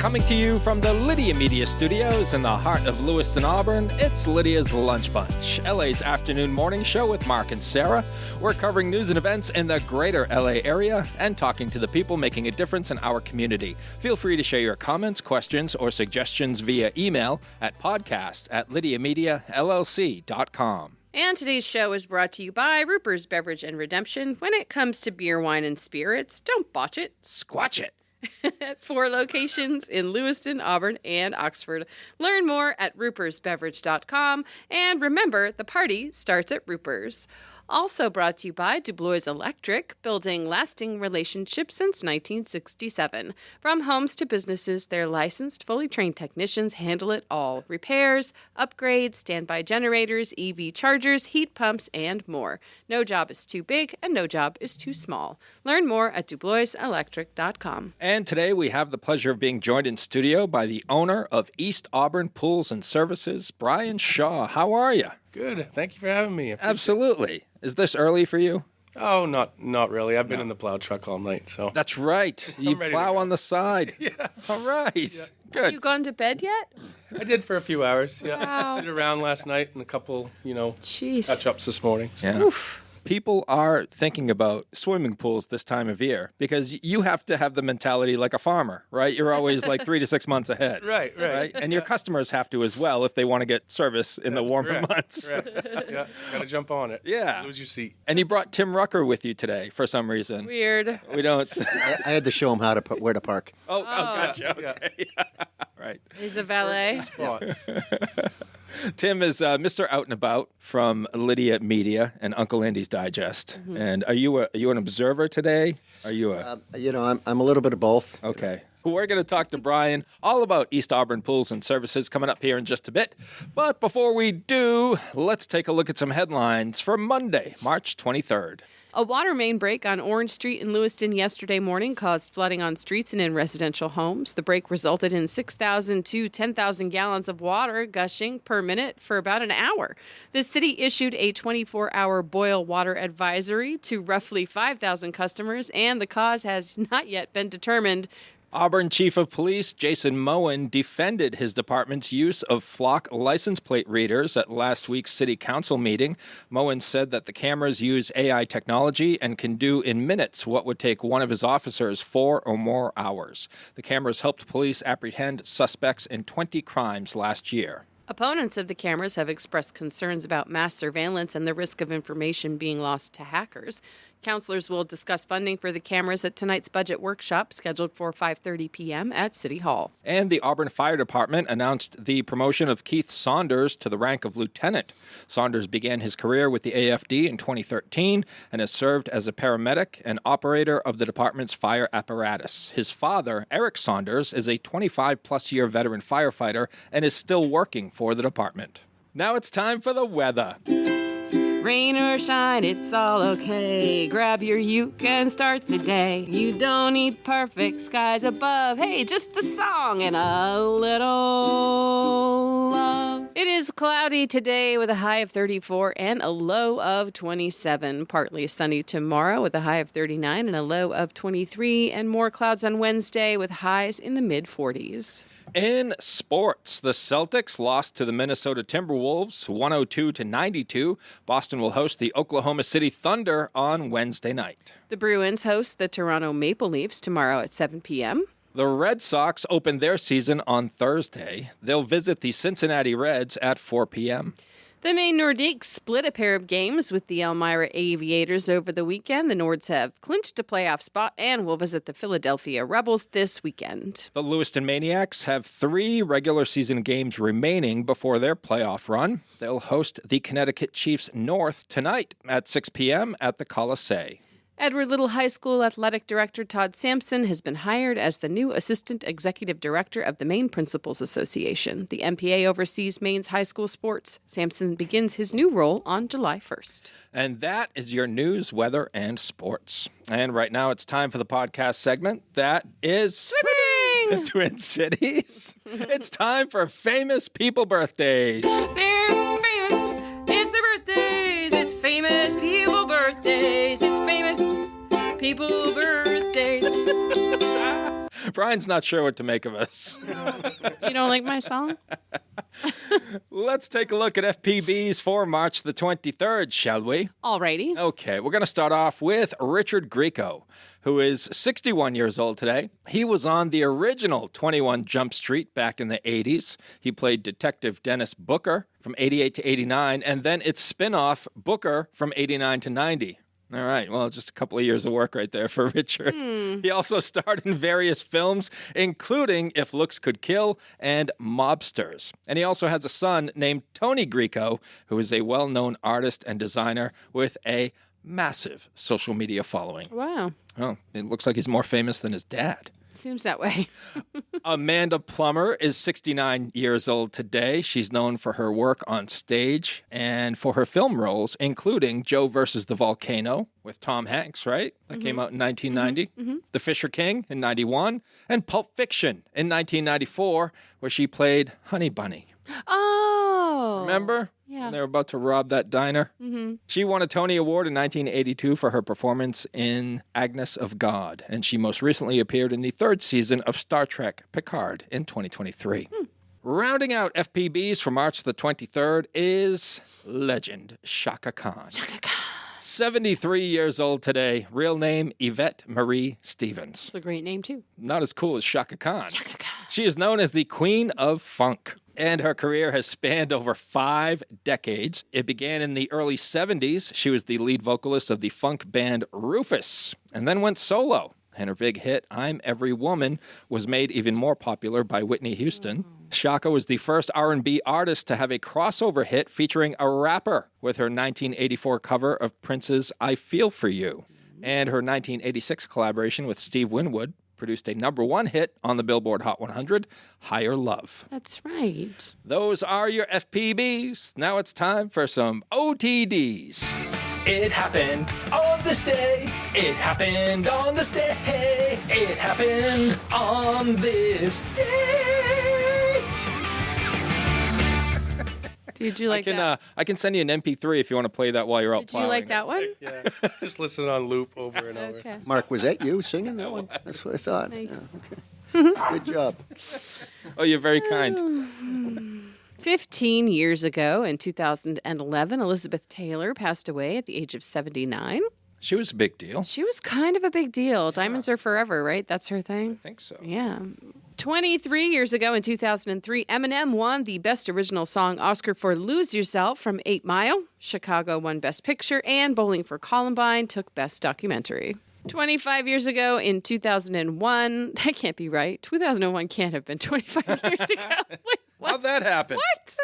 Coming to you from the Lydia Media Studios in the heart of Lewiston, Auburn, it's Lydia's Lunch Bunch, LA's afternoon morning show with Mark and Sarah. We're covering news and events in the greater LA area and talking to the people making a difference in our community. Feel free to share your comments, questions, or suggestions via email at podcast@lydiamediallc.com. And today's show is brought to you by Ruper's Beverage and Redemption. When it comes to beer, wine, and spirits, don't botch it. Squatch it. At 4 locations in Lewiston, Auburn, and Oxford. Learn more at rupersbeverage.com. And remember, the party starts at Ruper's. Also brought to you by DuBois Electric, building lasting relationships since 1967. From homes to businesses, their licensed, fully trained technicians handle it all. Repairs, upgrades, standby generators, EV chargers, heat pumps, and more. No job is too big and no job is too small. Learn more at DuBoisElectric.com. And today we have the pleasure of being joined in studio by the owner of East Auburn Pools and Services, Bryan Shaw. How are you? Good. Thank you for having me. Absolutely. Is this early for you? Oh, not really. I've been in the plow truck all night, so. That's right. You plow on the side. Yeah. All right. Yeah. Good. Have you gone to bed yet? I did for a few hours, yeah. Wow. Did around last night and a couple, Jeez. touch-ups this morning. So. Yeah. Oof. People are thinking about swimming pools this time of year because you have to have the mentality like a farmer, right? You're always like 3 to 6 months ahead. Right. And your customers have to as well if they want to get service in the warmer correct. months. Right. Yeah, got to jump on it. Yeah. Lose your seat. And you brought Tim Rucker with you today for some reason. Weird. We don't. I had to show him where to park. Oh, gotcha. Yeah. Okay. Right. He's a valet. Spots. Tim is Mr. Out and About from Lydia Media and Uncle Andy's Digest. Mm-hmm. And are you an observer today? Are you a? I'm a little bit of both. Okay. We're going to talk to Bryan all about East Auburn Pools and Services coming up here in just a bit. But before we do, let's take a look at some headlines for Monday, March 23rd. A water main break on Orange Street in Lewiston yesterday morning caused flooding on streets and in residential homes. The break resulted in 6,000 to 10,000 gallons of water gushing per minute for about an hour. The city issued a 24-hour boil water advisory to roughly 5,000 customers, and the cause has not yet been determined. Auburn Chief of Police Jason Moen defended his department's use of flock license plate readers at last week's city council meeting. Moen said that the cameras use AI technology and can do in minutes what would take one of his officers 4 or more hours. The cameras helped police apprehend suspects in 20 crimes last year. Opponents of the cameras have expressed concerns about mass surveillance and the risk of information being lost to hackers. Counselors will discuss funding for the cameras at tonight's budget workshop scheduled for 5:30 p.m. at City Hall. And the Auburn Fire Department announced the promotion of Keith Saunders to the rank of lieutenant. Saunders began his career with the AFD in 2013 and has served as a paramedic and operator of the department's fire apparatus. His father, Eric Saunders, is a 25-plus-year veteran firefighter and is still working for the department. Now it's time for the weather. Rain or shine, it's all okay. Grab your uke and start the day. You don't need perfect skies above. Hey, just a song and a little love. It is cloudy today with a high of 34 and a low of 27. Partly sunny tomorrow with a high of 39 and a low of 23. And more clouds on Wednesday with highs in the mid-40s. In sports, the Celtics lost to the Minnesota Timberwolves 102-92. Boston will host the Oklahoma City Thunder on Wednesday night. The Bruins host the Toronto Maple Leafs tomorrow at 7 p.m. The Red Sox open their season on Thursday. They'll visit the Cincinnati Reds at 4 p.m. The Maine Nordiques split a pair of games with the Elmira Aviators over the weekend. The Nords have clinched a playoff spot and will visit the Philadelphia Rebels this weekend. The Lewiston Maniacs have 3 regular season games remaining before their playoff run. They'll host the Connecticut Chiefs North tonight at 6 p.m. at the Coliseum. Edward Little High School Athletic Director Todd Sampson has been hired as the new Assistant Executive Director of the Maine Principals Association. The MPA oversees Maine's high school sports. Sampson begins his new role on July 1st. And that is your news, weather, and sports. And right now it's time for the podcast segment that is Swimming! the Twin Cities. It's time for famous people birthdays. They're famous. It's their birthdays. It's famous people birthdays. It's famous people birthdays. Brian's not sure what to make of us. You don't like my song? Let's take a look at FPBs for March the 23rd, shall we? Alrighty. Okay, we're going to start off with Richard Grieco, who is 61 years old today. He was on the original 21 Jump Street back in the 80s. He played Detective Dennis Booker from 88 to 89, and then its spin-off, Booker, from 89 to 90. All right, well, just a couple of years of work right there for Richard. He also starred in various films, including If Looks Could Kill and Mobsters. And he also has a son named Tony Grieco, who is a well-known artist and designer with a massive social media following. Wow. Oh, it looks like he's more famous than his dad. Seems that way. Amanda Plummer is 69 years old today. She's known for her work on stage and for her film roles, including Joe versus the Volcano with Tom Hanks, right? That came out in 1990. The Fisher King in 91. And Pulp Fiction in 1994, where she played Honey Bunny. Oh. Remember? Yeah. When they were about to rob that diner? She won a Tony Award in 1982 for her performance in Agnes of God, and she most recently appeared in the third season of Star Trek Picard in 2023. Rounding out FPBs for March the 23rd is legend Shaka Khan. 73 years old today. Real name, Yvette Marie Stevens. It's a great name, too. Not as cool as Shaka Khan. She is known as the Queen of Funk, and her career has spanned over 5 decades. It began in the early 70s. She was the lead vocalist of the funk band Rufus, and then went solo. And her big hit, I'm Every Woman, was made even more popular by Whitney Houston. Shaka was the first R&B artist to have a crossover hit featuring a rapper with her 1984 cover of Prince's I Feel For You. And her 1986 collaboration with Steve Winwood produced a #1 hit on the Billboard Hot 100, Higher Love. That's right. Those are your FPBs. Now it's time for some OTDs. It happened on this day. It happened on this day. It happened on this day. Did you like that? I can send you an MP3 if you want to play that while you're out Did you plowing. like that one? Yeah, just listen on loop over and over. Okay. Mark, was that you singing that one? That's what I thought. Nice. Yeah, okay. Good job. Oh, you're very kind. 15 years ago, in 2011, Elizabeth Taylor passed away at the age of 79. She was a big deal. She was kind of a big deal. Diamonds are forever, right? That's her thing. I think so. Yeah. 23 years ago in 2003, Eminem won the Best Original Song Oscar for Lose Yourself from 8 Mile. Chicago won Best Picture, and Bowling for Columbine took Best Documentary. 25 years ago in 2001, that can't be right. 2001 can't have been 25 years ago. Wait, what? How'd that happen? What?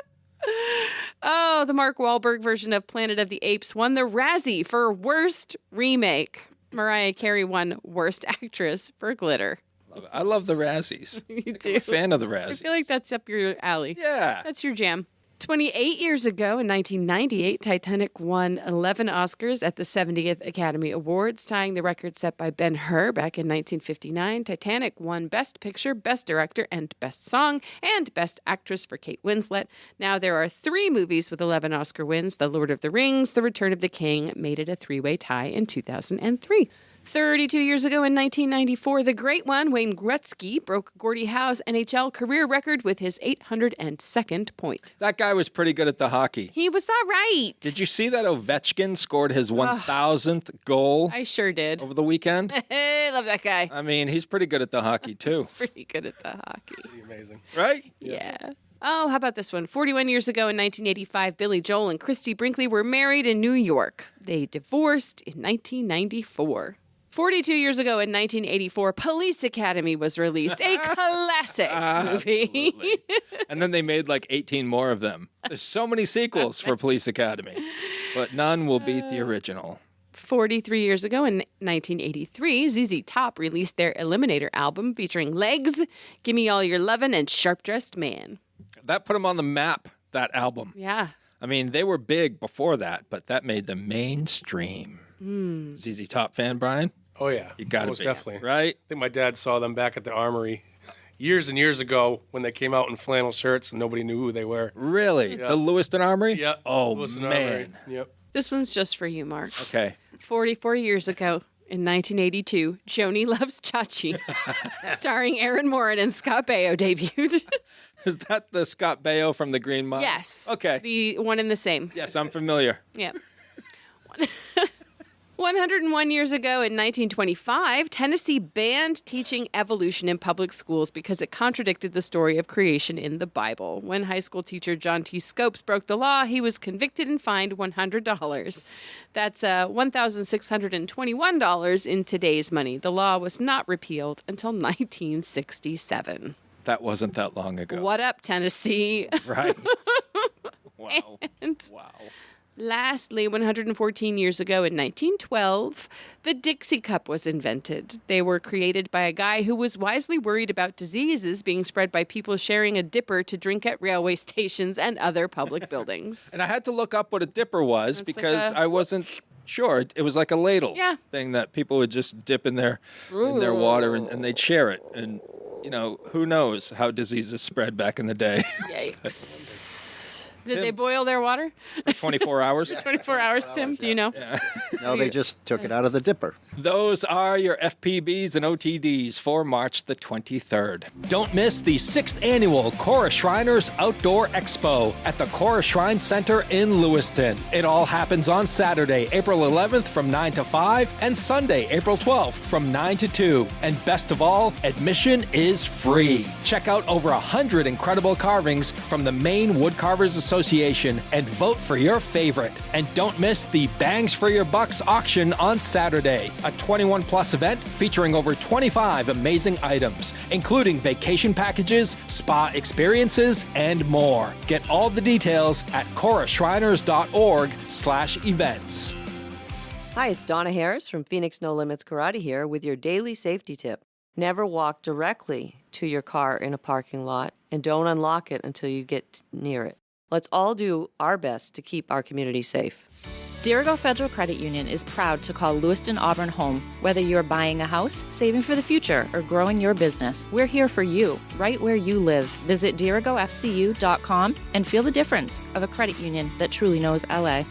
Oh, the Mark Wahlberg version of Planet of the Apes won the Razzie for Worst Remake. Mariah Carey won Worst Actress for Glitter. I love the Razzies. You I'm do. a fan of the I Razzies. feel like that's up your alley. Yeah. That's your jam. 28 years ago, in 1998, Titanic won 11 Oscars at the 70th Academy Awards, tying the record set by Ben-Hur back in 1959. Titanic won Best Picture, Best Director, and Best Song, and Best Actress for Kate Winslet. Now there are 3 movies with 11 Oscar wins. The Lord of the Rings, The Return of the King made it a 3-way tie in 2003. 32 years ago in 1994, the great one, Wayne Gretzky, broke Gordie Howe's NHL career record with his 802nd point. That guy was pretty good at the hockey. He was all right. Did you see that Ovechkin scored his 1,000th goal I sure did. over the weekend? I love that guy. I mean, he's pretty good at the hockey, too. He's pretty good at the hockey. Pretty amazing. Right? Yeah. Oh, how about this one? 41 years ago in 1985, Billy Joel and Christy Brinkley were married in New York. They divorced in 1994. 42 years ago in 1984, Police Academy was released, a classic movie. Absolutely. And then they made like 18 more of them. There's so many sequels for Police Academy, but none will beat the original. 43 years ago in 1983, ZZ Top released their Eliminator album featuring Legs, Gimme All Your Lovin', and Sharp Dressed Man. That put them on the map, that album. Yeah. I mean, they were big before that, but that made them mainstream. ZZ Top fan, Brian? Oh, yeah. You got to be. Most definitely. Right? I think my dad saw them back at the Armory years and years ago when they came out in flannel shirts and nobody knew who they were. Really? Yeah. The Lewiston Armory? Yeah. Oh, Listen to man. Armory. Yep. This one's just for you, Mark. Okay. 44 years ago In 1982, Joni Loves Chachi, starring Aaron Morin and Scott Baio, debuted. Is that the Scott Baio from The Green Mile? Yes. Okay. The one and the same. Yes, I'm familiar. Yeah. 101 years ago in 1925, Tennessee banned teaching evolution in public schools because it contradicted the story of creation in the Bible. When high school teacher John T. Scopes broke the law, he was convicted and fined $100. That's $1,621 in today's money. The law was not repealed until 1967. That wasn't that long ago. What up, Tennessee? Right. Wow. And Wow. lastly, 114 years ago in 1912, the Dixie Cup was invented. They were created by a guy who was wisely worried about diseases being spread by people sharing a dipper to drink at railway stations and other public buildings. And I had to look up what a dipper was It's because like a- I wasn't sure. It was like a ladle thing that people would just dip in their water and they'd share it. And, you know, who knows how diseases spread back in the day. Yikes. Did they boil their water? 24 hours. 24 hours, Tim? Do you know? No, they just took it out of the dipper. Those are your FPBs and OTDs for March the 23rd. Don't miss the 6th annual Cora Shriners Outdoor Expo at the Cora Shrine Center in Lewiston. It all happens on Saturday, April 11th from 9 to 5 and Sunday, April 12th from 9 to 2. And best of all, admission is free. Check out over 100 incredible carvings from the Maine Woodcarvers Association and vote for your favorite. And don't miss the Bangs for Your Bucks auction on Saturday, a 21-plus event featuring over 25 amazing items, including vacation packages, spa experiences, and more. Get all the details at corashriners.org/events. Hi, it's Donna Harris from Phoenix No Limits Karate here with your daily safety tip. Never walk directly to your car in a parking lot and don't unlock it until you get near it. Let's all do our best to keep our community safe. Dirigo Federal Credit Union is proud to call Lewiston Auburn home. Whether you're buying a house, saving for the future, or growing your business, we're here for you, right where you live. Visit dirigofcu.com and feel the difference of a credit union that truly knows LA.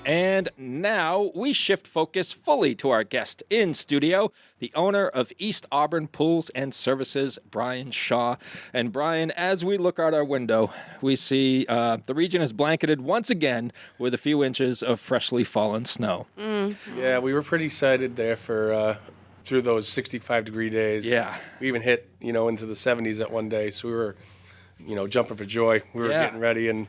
And now we shift focus fully to our guest in studio, the owner of East Auburn Pools and Services, Bryan Shaw. And Bryan, as we look out our window, we see the region is blanketed once again with a few inches of freshly fallen snow. Yeah, we were pretty excited there for through those 65-degree days. Yeah. We even hit, into the 70s at one day, so we were, jumping for joy. We were getting ready, and,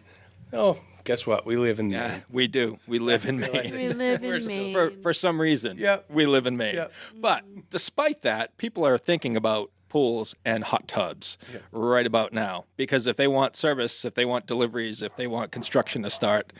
guess what? We live in Maine. We do. We live in Maine. We live in Maine. For some reason, Yeah. we live in Maine. Yeah. But despite that, people are thinking about pools and hot tubs right about now. Because if they want service, if they want deliveries, if they want construction to start,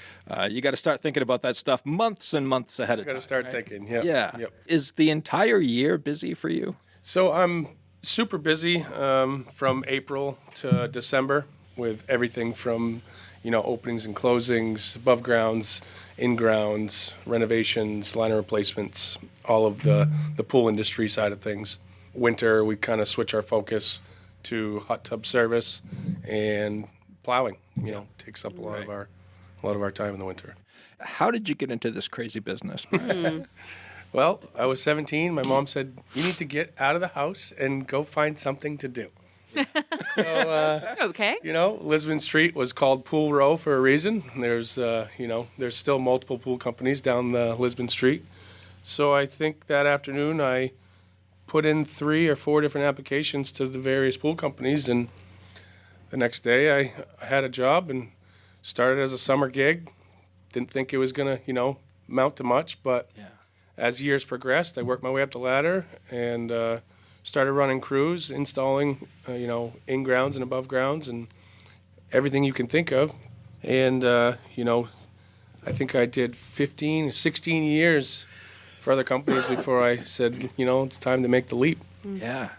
you got to start thinking about that stuff months and months ahead of time. Got to start thinking. Yeah. Yeah. Yep. Is the entire year busy for you? So I'm super busy from April to December with everything from openings and closings, above grounds, in grounds, renovations, liner replacements, all of the pool industry side of things. Winter, we kind of switch our focus to hot tub service and plowing. Takes up a lot of our time in the winter. How did you get into this crazy business, Bryan? Well, I was 17. My mom said, "You need to get out of the house and go find something to do." Okay. Lisbon Street was called Pool Row for a reason. There's, there's still multiple pool companies down the Lisbon Street. So I think that afternoon I put in 3 or 4 different applications to the various pool companies, and the next day I had a job and started as a summer gig. Didn't think it was gonna, amount to much, but as years progressed, I worked my way up the ladder and started running crews, installing, in grounds and above grounds and everything you can think of. And, I think I did 15, 16 years for other companies before I said, it's time to make the leap. Yeah.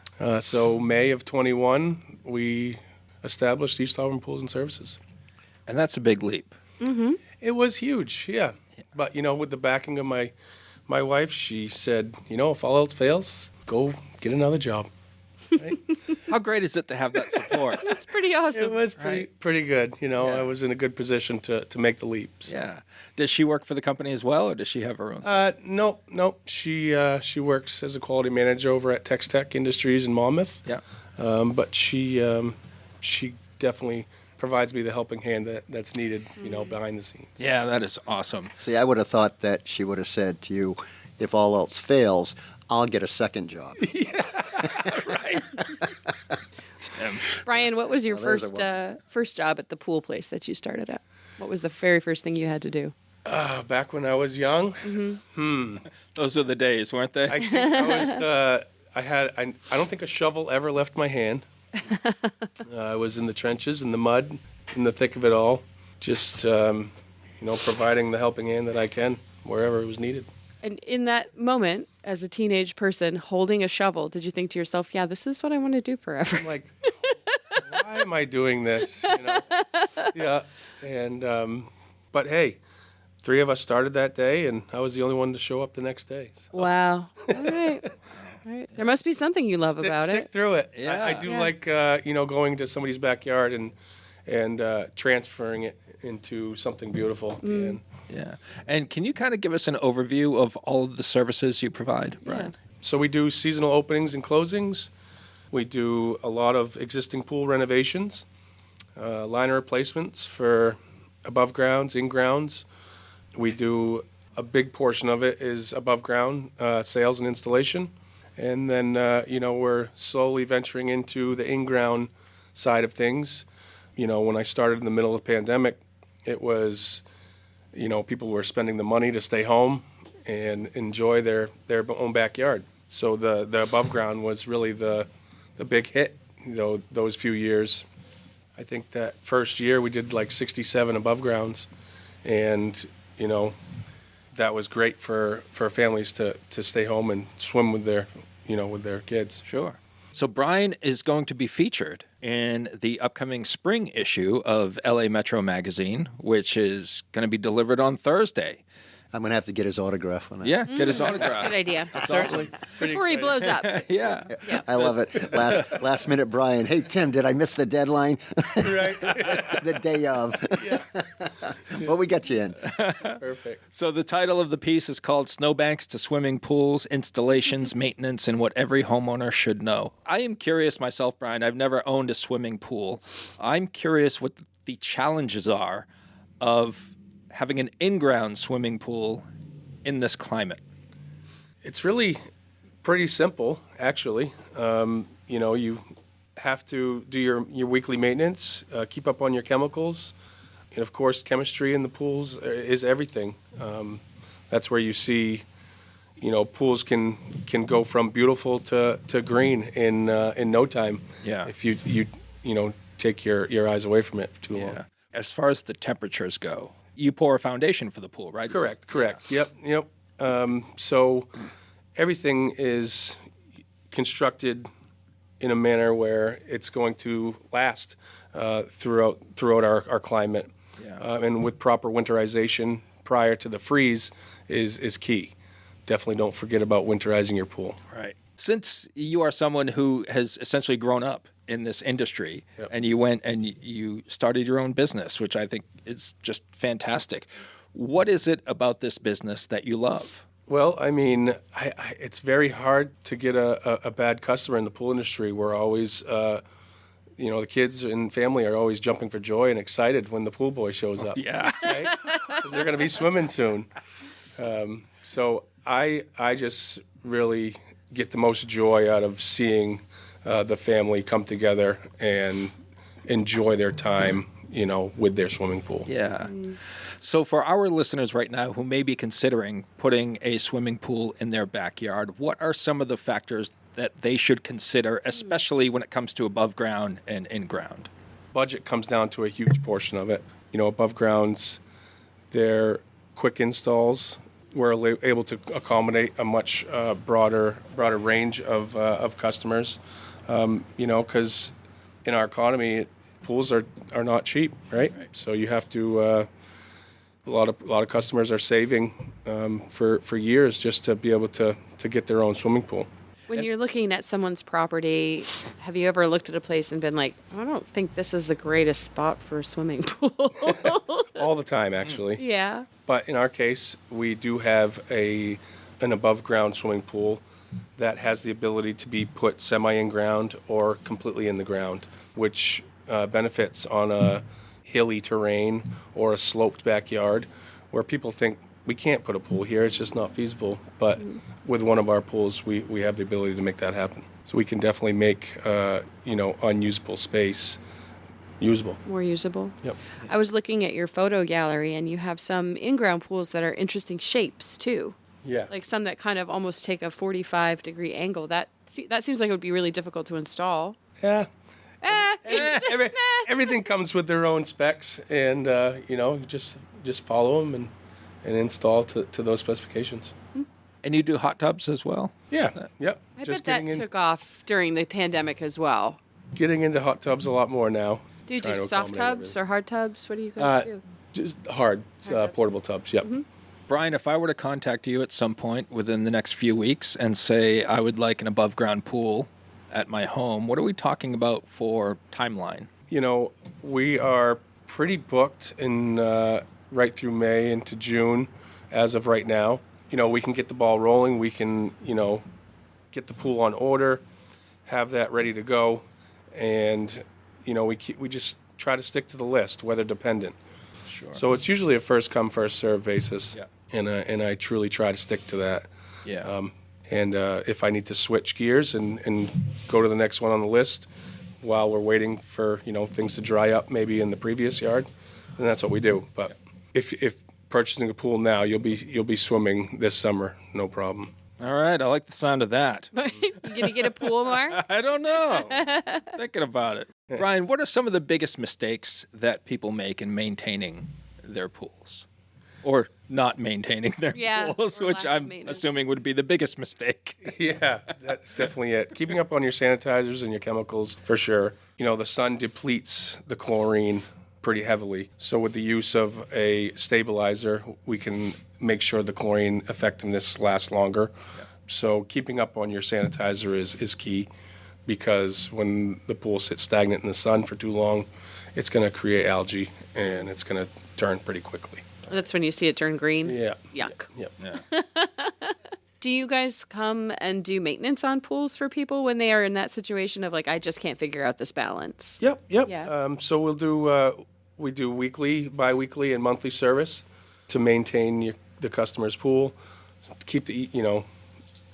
So May of 21, we established East Auburn Pools and Services. And that's a big leap. It was huge, yeah. But, with the backing of my wife, she said, if all else fails, go get another job. Right? How great is it to have that support? It's pretty It awesome. was pretty good. Yeah. I was in a good position to make the leap. So. Yeah. Does she work for the company as well, or does she have her own? Nope. She works as a quality manager over at Tex Tech Industries in Monmouth. Yeah. But she definitely provides me the helping hand that's needed, behind the scenes. Yeah, that is awesome. See, I would have thought that she would have said to you, if all else fails, I'll get a second job. Right. Brian, what was your there's a first job at the pool place that you started at? What was the very first thing you had to do? Back when I was young, Those are the days, weren't they? I think I don't think a shovel ever left my hand. I was in the trenches, in the mud, in the thick of it all, just providing the helping hand that I can wherever it was needed. And in that moment, as a teenage person holding a shovel, did you think to yourself, yeah, this is what I want to do forever? I'm like, why am I doing this? Yeah. And but hey, 3 of us started that day, and I was the only one to show up the next day. So. Wow. All right. There must be something you love about Stick it. through it. Yeah. I do like going to somebody's backyard and transferring it into something beautiful at the end. Yeah. And can you kind of give us an overview of all of the services you provide, Brian? So we do seasonal openings and closings. We do a lot of existing pool renovations, liner replacements for above grounds, in grounds. We do a big portion of it is above ground sales and installation. And then, we're slowly venturing into the in-ground side of things. When I started in the middle of the pandemic, it was, people were spending the money to stay home and enjoy their own backyard. So the above ground was really the big hit, those few years. I think that first year we did like 67 above grounds. And, that was great for families to stay home and swim with their kids. Sure. So Brian is going to be featured in the upcoming spring issue of LA Metro Magazine, which is going to be delivered on Thursday. I'm going to have to get his autograph on it. Yeah, get his autograph. Good idea. Certainly. Before he blows up. Yeah. I love it. Last minute, Brian. Hey, Tim, did I miss the deadline? Right. The day of. Yeah. Well, we got you in. Perfect. So the title of the piece is called Snowbanks to Swimming Pools, Installations, Maintenance, and What Every Homeowner Should Know. I am curious myself, Brian. I've never owned a swimming pool. I'm curious what the challenges are of having an in-ground swimming pool in this climate. It's really pretty simple, actually. You have to do your weekly maintenance, keep up on your chemicals, and of course, chemistry in the pools is everything. That's where you see, pools can go from beautiful to green in no time. Yeah. If you take your eyes away from it for too long. As far as the temperatures go, you pour a foundation for the pool, right? Correct. Yep. So everything is constructed in a manner where it's going to last throughout our climate. Yeah. And with proper winterization prior to the freeze is key. Definitely don't forget about winterizing your pool. Right. Since you are someone who has essentially grown up in this industry, and you went and you started your own business, which I think is just fantastic. What is it about this business that you love? Well, I mean, it's very hard to get a bad customer in the pool industry. We're always, the kids and family are always jumping for joy and excited when the pool boy shows up. Yeah. Right? 'Cause they're going to be swimming soon. So I just really get the most joy out of seeing the family come together and enjoy their time, with their swimming pool. Yeah. So for our listeners right now who may be considering putting a swimming pool in their backyard, what are some of the factors that they should consider, especially when it comes to above ground and in ground? Budget comes down to a huge portion of it. Above grounds, they're quick installs. We're able to accommodate a much broader range of customers. Because in our economy, pools are not cheap, right? So you have to. A lot of customers are saving for years just to be able to get their own swimming pool. When you're looking at someone's property, have you ever looked at a place and been like, I don't think this is the greatest spot for a swimming pool? All the time, actually. Yeah. But in our case, we do have an above-ground swimming pool that has the ability to be put semi-in-ground or completely in the ground, which benefits on a hilly terrain or a sloped backyard where people think, we can't put a pool here, it's just not feasible. But with one of our pools, we have the ability to make that happen. So we can definitely make, unusable space usable. More usable. Yep. I was looking at your photo gallery, and you have some in-ground pools that are interesting shapes, too. Yeah. Like some that kind of almost take a 45-degree angle. That seems like it would be really difficult to install. Yeah. Everything comes with their own specs, and just follow them and install to those specifications. And you do hot tubs as well? Yeah. Yep. I bet that took off during the pandemic as well. Getting into hot tubs a lot more now. Do you do trying to soft accommodate tubs or hard tubs? What do you guys do? Just hard tubs. portable tubs. Yep. Brian, if I were to contact you at some point within the next few weeks and say I would like an above-ground pool at my home, what are we talking about for timeline? We are pretty booked in right through May into June as of right now. We can get the ball rolling. We can, get the pool on order, have that ready to go, and, we just try to stick to the list, weather dependent. Sure. So it's usually a first come, first serve basis, Yeah. and I truly try to stick to that. Yeah. And if I need to switch gears and go to the next one on the list while we're waiting for things to dry up maybe in the previous yard, then that's what we do. But if purchasing a pool now, you'll be swimming this summer, no problem. All right. I like the sound of that. You gonna get a pool, Mark? I don't know. Thinking about it. Brian, what are some of the biggest mistakes that people make in maintaining their pools? Or not maintaining their pools, or which lack of I'm maintenance. assuming would be the biggest mistake. Yeah, that's definitely it. Keeping up on your sanitizers and your chemicals, for sure. The sun depletes the chlorine pretty heavily. So with the use of a stabilizer, we can make sure the chlorine effectiveness lasts longer. Yeah. So keeping up on your sanitizer is key, because when the pool sits stagnant in the sun for too long, it's going to create algae, and it's going to turn pretty quickly. That's when you see it turn green? Yeah. Yuck. Yep. Yeah. Do you guys come and do maintenance on pools for people when they are in that situation of like, I just can't figure out this balance? Yep. Yeah. So we do weekly, bi-weekly, and monthly service to maintain the customer's pool, to keep the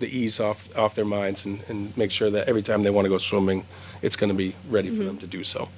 ease off their minds, and make sure that every time they want to go swimming, it's going to be ready for them to do so.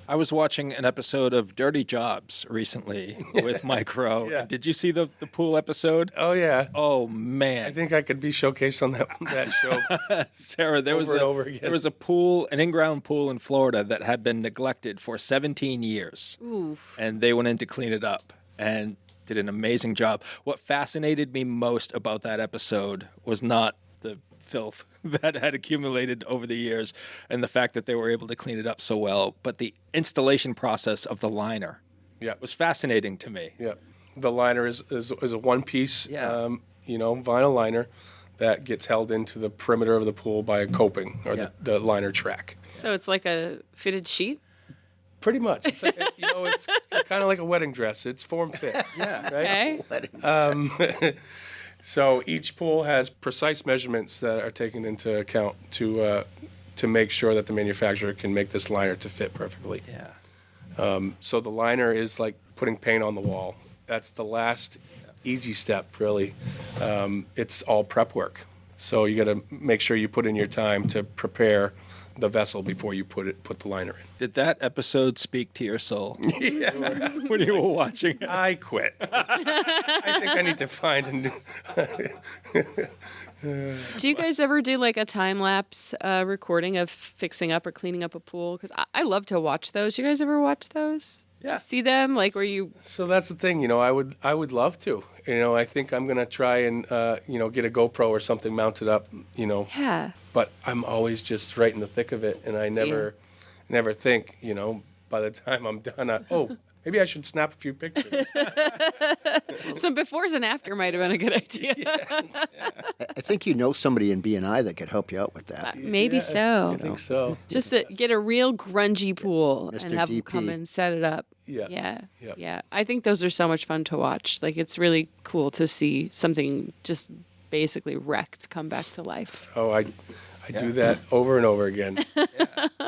I was watching an episode of Dirty Jobs recently with Mike Rowe. Yeah. Did you see the pool episode? Oh yeah. Oh, I man. think I could be showcased on that show. Sarah, there was over again. there was a pool, an in-ground pool in Florida that had been neglected for 17 years. Oof. And they went in to clean it up and did an amazing job. What fascinated me most about that episode was not the filth that had accumulated over the years and the fact that they were able to clean it up so well, but the installation process of the liner Yeah. was fascinating to me. Yeah. The liner is a one-piece, Yeah. vinyl liner that gets held into the perimeter of the pool by a coping, or Yeah. the liner track. So it's like a fitted sheet? Pretty much. It's like, it's kind of like a wedding dress. It's form fit. Yeah. Okay. So each pool has precise measurements that are taken into account to make sure that the manufacturer can make this liner to fit perfectly. Yeah. So the liner is like putting paint on the wall. That's the last easy step, really. It's all prep work. So you got to make sure you put in your time to prepare the vessel before you put the liner in. Did that episode speak to your soul when you were watching it? I quit. I think I need to find a new. Do you guys ever do like a time lapse recording of fixing up or cleaning up a pool? Because I love to watch those. You guys ever watch those? Yeah. See them like where you? So that's the thing, I would love to. I think I'm gonna try and get a GoPro or something mounted up, Yeah. But I'm always just right in the thick of it, and I never think, by the time I'm done, Maybe I should snap a few pictures. Some befores and after might have been a good idea. I think you know somebody in B&I that could help you out with that. Maybe I so. think so. Just to get a real grungy pool Mr. and have them DP. come and set it up. Yeah. Yeah. Yep. Yeah. I think those are so much fun to watch. Like, it's really cool to see something just basically wrecked come back to life. Oh, I do that over and over again.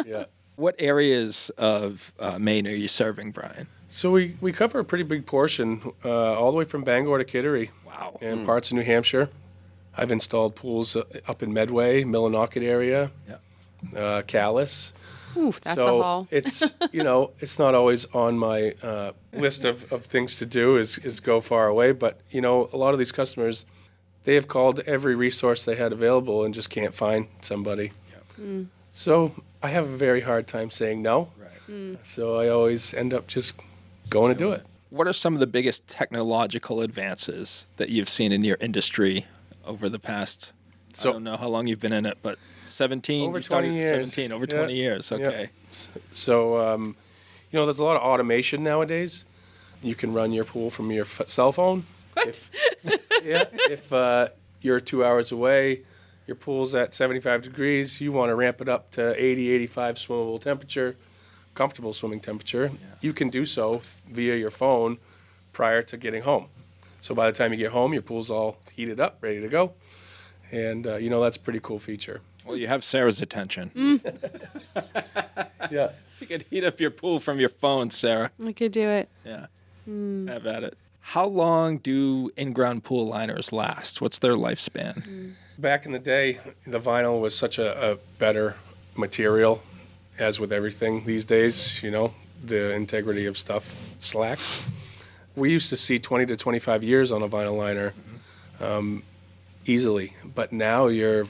Yeah. What areas of Maine are you serving, Bryan? So we cover a pretty big portion, all the way from Bangor to Kittery. Wow. And parts of New Hampshire. I've installed pools up in Medway, Millinocket area, Calais. Ooh, that's So a haul. it's, it's not always on my list of things to do is go far away. But, a lot of these customers, they have called every resource they had available and just can't find somebody. So I have a very hard time saying no. Right. So I always end up just going to do it. What are some of the biggest technological advances that you've seen in your industry over the past, I don't know how long you've been in it, but 17? Over You started 20 at years. 17, over Yeah. 20 years. Okay. So, there's a lot of automation nowadays. You can run your pool from your cell phone. What? If you're 2 hours away, your pool's at 75 degrees, you want to ramp it up to 80, 85 swimmable temperature, comfortable swimming temperature, you can do so via your phone prior to getting home. So by the time you get home, your pool's all heated up, ready to go. And, that's a pretty cool feature. Well, you have Sarah's attention. Yeah. You can heat up your pool from your phone, Sarah. I could do it. Yeah. Have at it. How long do in-ground pool liners last? What's their lifespan? Back in the day, the vinyl was such a better material, as with everything these days, the integrity of stuff slacks. We used to see 20 to 25 years on a vinyl liner easily, but now you're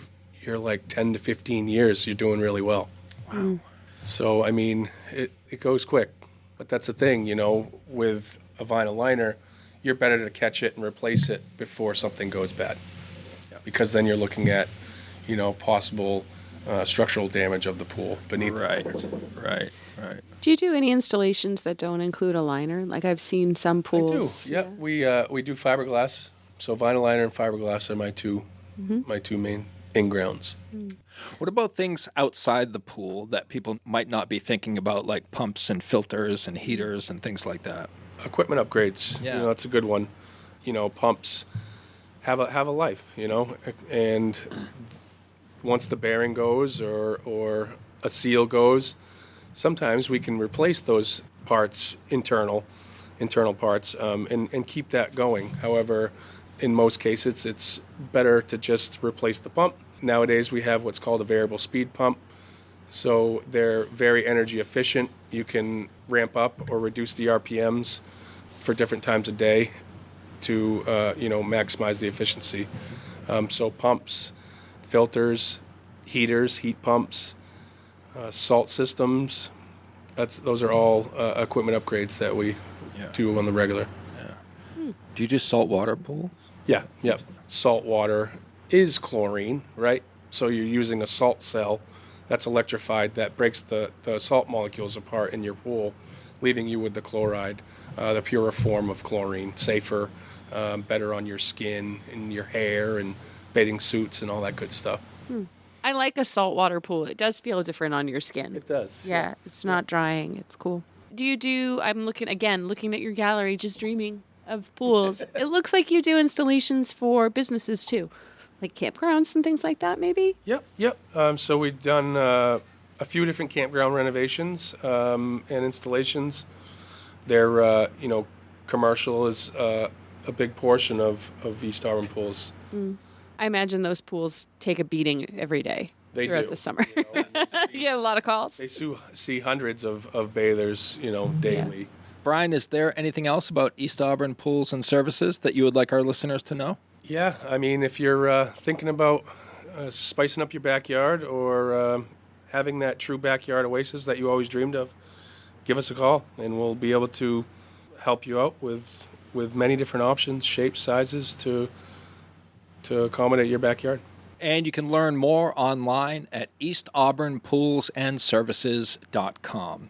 like 10 to 15 years, you're doing really well. Wow. So, it goes quick, but that's the thing, with a vinyl liner, you're better to catch it and replace it before something goes bad. Because then you're looking at, possible structural damage of the pool beneath Right. the board. Right. Do you do any installations that don't include a liner? Like, I've seen some I pools. do. Yeah, we do fiberglass. So vinyl liner and fiberglass are my two main in-grounds. What about things outside the pool that people might not be thinking about, like pumps and filters and heaters and things like that? Equipment upgrades. Yeah. That's a good one. Pumps have a life. And once the bearing goes or a seal goes, sometimes we can replace those parts, internal parts, and keep that going. However, in most cases, it's better to just replace the pump. Nowadays, we have what's called a variable speed pump. So they're very energy efficient. You can ramp up or reduce the RPMs for different times of day to maximize the efficiency. So pumps, filters, heaters, heat pumps, salt systems. Those are all equipment upgrades that we do on the regular. Do you do saltwater pool? Yeah. Salt water is chlorine, right? So you're using a salt cell that's electrified that breaks the salt molecules apart in your pool, leaving you with the chloride, the purer form of chlorine, safer, better on your skin and your hair and bathing suits and all that good stuff. I like a saltwater pool. It does feel different on your skin. It does. Yeah, it's not drying. It's cool. I'm looking at your gallery, just dreaming of pools. It looks like you do installations for businesses too, like campgrounds and things like that, maybe? Yep. So we've done a few different campground renovations and installations. They're, commercial is a big portion of East Auburn pools. I imagine those pools take a beating every day They throughout do. the summer. You get a lot of calls. They see hundreds of bathers, daily. Bryan, is there anything else about East Auburn Pools and Services that you would like our listeners to know? Yeah, if you're thinking about spicing up your backyard or having that true backyard oasis that you always dreamed of, give us a call and we'll be able to help you out with many different options, shapes, sizes to accommodate your backyard. And you can learn more online at eastauburnpoolsandservices.com.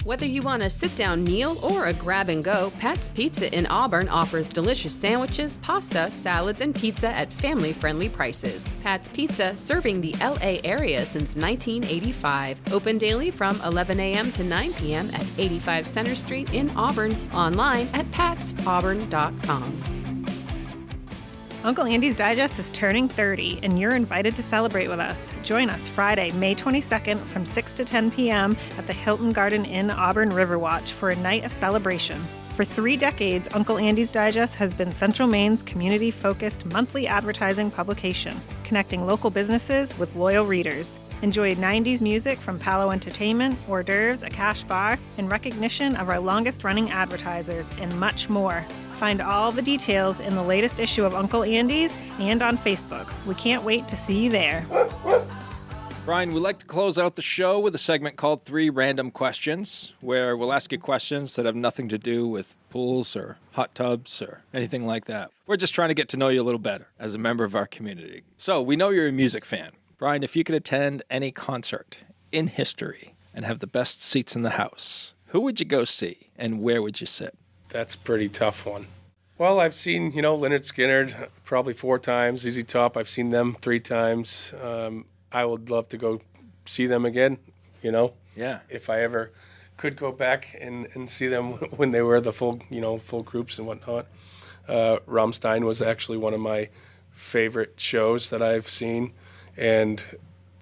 Whether you want a sit-down meal or a grab-and-go, Pat's Pizza in Auburn offers delicious sandwiches, pasta, salads, and pizza at family-friendly prices. Pat's Pizza, serving the LA area since 1985. Open daily from 11 a.m. to 9 p.m. at 85 Center Street in Auburn. Online at patsauburn.com. Uncle Andy's Digest is turning 30, and you're invited to celebrate with us. Join us Friday, May 22nd from 6 to 10 p.m. at the Hilton Garden Inn Auburn Riverwatch for a night of celebration. For 3 decades, Uncle Andy's Digest has been Central Maine's community-focused monthly advertising publication, connecting local businesses with loyal readers. Enjoy 90s music from Palo Entertainment, hors d'oeuvres, a cash bar, and recognition of our longest-running advertisers, and much more. Find all the details in the latest issue of Uncle Andy's and on Facebook. We can't wait to see you there. Bryan, we like to close out the show with a segment called 3 Random Questions, where we'll ask you questions that have nothing to do with pools or hot tubs or anything like that. We're just trying to get to know you a little better as a member of our community. So we know you're a music fan. Bryan, if you could attend any concert in history and have the best seats in the house, who would you go see and where would you sit? That's a pretty tough one. Well, I've seen, Leonard Skinner probably 4 times. ZZ Top, I've seen them 3 times. I would love to go see them again, Yeah. if I ever could go back and see them when they were the full groups and whatnot. Rammstein was actually one of my favorite shows that I've seen, and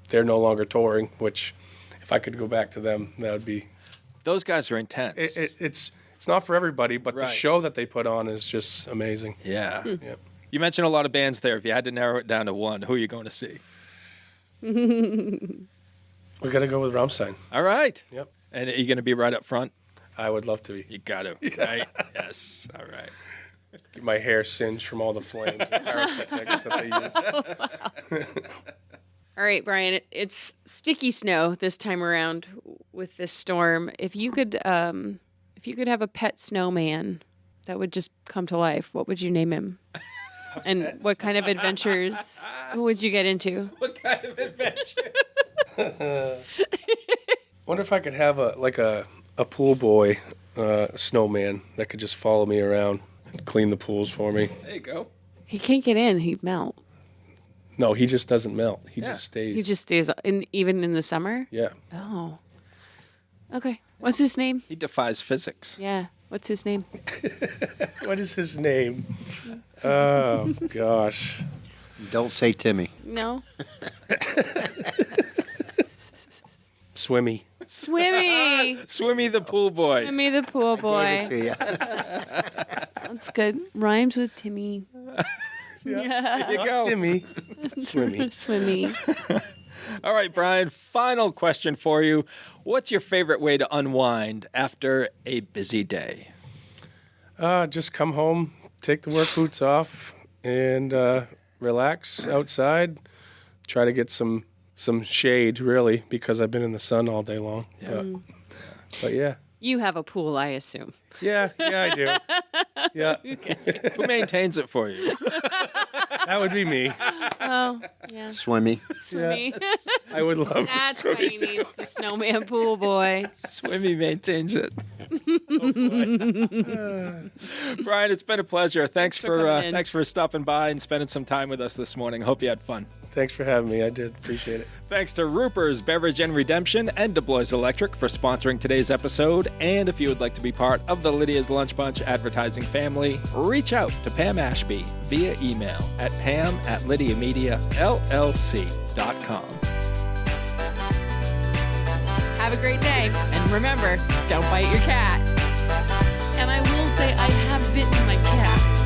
they're no longer touring, which if I could go back to them, that would be... Those guys are intense. It's not for everybody, but Right. the show that they put on is just amazing. Yeah. Yep. You mentioned a lot of bands there. If you had to narrow it down to one, who are you going to see? We got to go with Rammstein. All right. Yep. And are you going to be right up front? I would love to be. You got to, right? Yes. All right. Get my hair singed from all the flames and pyrotechnics that they use. All right, Bryan, it's sticky snow this time around with this storm. If you could have a pet snowman that would just come to life, what would you name him? And what kind of adventures would you get into? What kind of adventures? Wonder if I could have a pool boy snowman that could just follow me around and clean the pools for me. There you go. He can't get in. He'd melt. No, he just doesn't melt. He Yeah. just stays. He just stays even in the summer? Yeah. Oh. Okay. What's his name? He defies physics. Yeah. What's his name? What is his name? Oh, gosh. Don't say Timmy. No. Swimmy. Swimmy. Swimmy the pool boy. Swimmy the pool boy. To you. That's good. Rhymes with Timmy. There you go. Timmy. Swimmy. Swimmy. All right, Bryan, final question for you. What's your favorite way to unwind after a busy day? Just come home, take the work boots off, and relax outside. Try to get some shade, really, because I've been in the sun all day long. Yeah. But yeah. You have a pool, I assume. Yeah, I do. Yeah, Who maintains it for you? that would be me. Oh, yeah. Swimmy. Swimmy. I would love That's why he needs the snowman pool boy. Swimmy maintains it. Bryan, it's been a pleasure. Thanks for coming in. for stopping by and spending some time with us this morning. Hope you had fun. Thanks for having me. I did appreciate it. Thanks to Ruper's Beverage and Redemption and DuBois Electric for sponsoring today's episode. And if you would like to be part of the Lydia's Lunch Bunch advertising family, reach out to Pam Ashby via email at pam@lydiamediallc.com. Have a great day. And remember, don't bite your cat. And I will say I have bitten my cat.